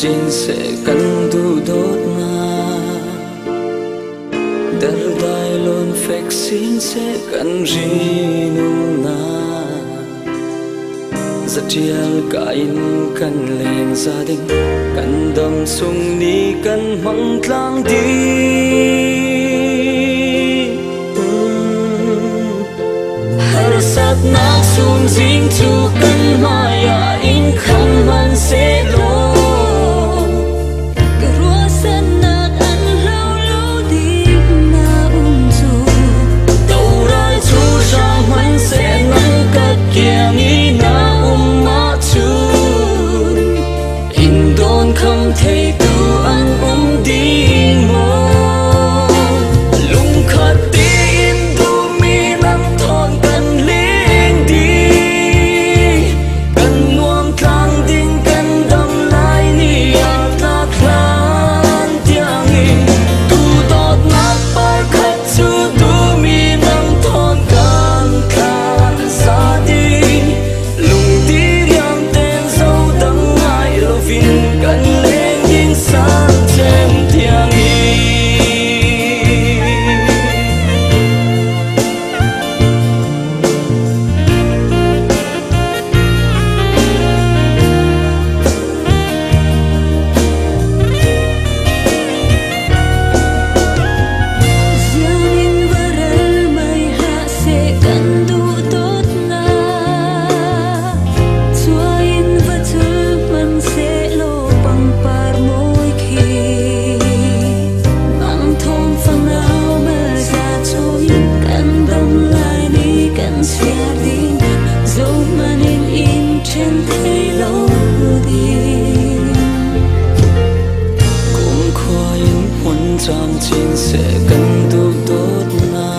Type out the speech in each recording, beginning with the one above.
trên sẽ cần tu đốt na dar dai lon phek xin sẽ cần gì nung na giật chial cả in cần leng gia đình cần đầm sung ni cần mong lang đi har sát nak sun jing chu cần maya in kham man se lo không thể tu ăn đi mơ lung khát tin tu mi nắng thon cần lên đi cần nuông thang đinh cần đâm lại ni ăn lạc lan tiếng tu đốt nát bài khát chu tu mi nắng thon cần khát xa đi lung đi riêng tên dấu đắng ngại lo vin cần trong chính sẽ cần tu tốt na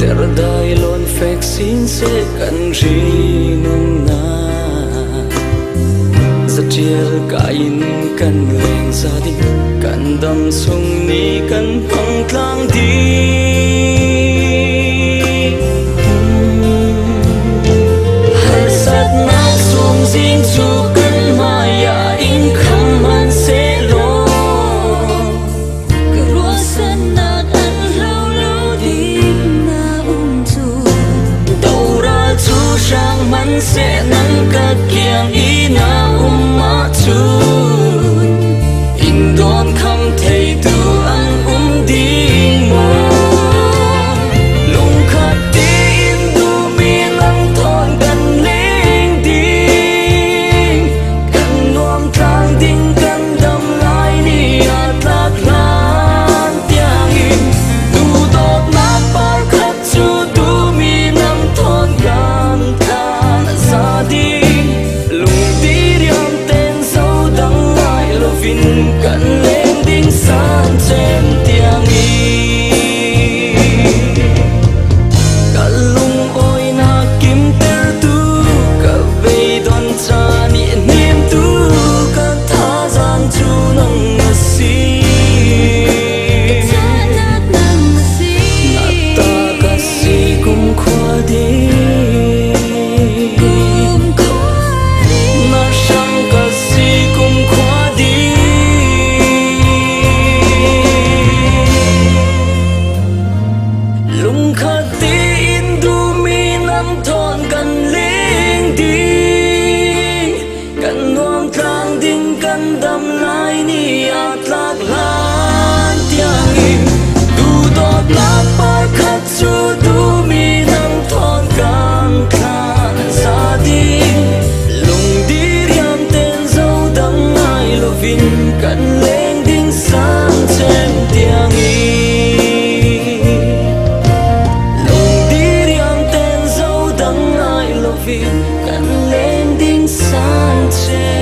ter dai lon phek xin sẽ cần gì nung na giật chial cả in cần leng gia đình cần đầm sung ni cần hong lang đi har sát nak sung jing chu cần maya in kham man se lo man sẽ nâng cất kiềng ý na ma chun in đón không thể tu ăn đi mơ lung khát tin tu mi nắng thon cần lên đi cần nuông thang đinh cần đâm lại ni ạt lạc lan tiếng tu đốt nát bao khát chu tu mi nắng thon cần đi lung đi riêng tên dấu đắng ngại lo vin cần lên đinh san trên tiếng cả lung ôi na kim ter tu cả về đón cha niệm niệm tu cả tha gian chu nang si na ta cả si cùng khoa đi lung khát tin tu mi nắng thon cần lên đi cần nuông thang đinh cần đâm lại ni ạt lạc lan tiếng tu đốt nát bài khát chu tu mi nắng thon cần khát xa đi lung đi riêng tên dấu đắng ngại lo vin cần lên đinh sáng trên tiếng cần lên đinh san trên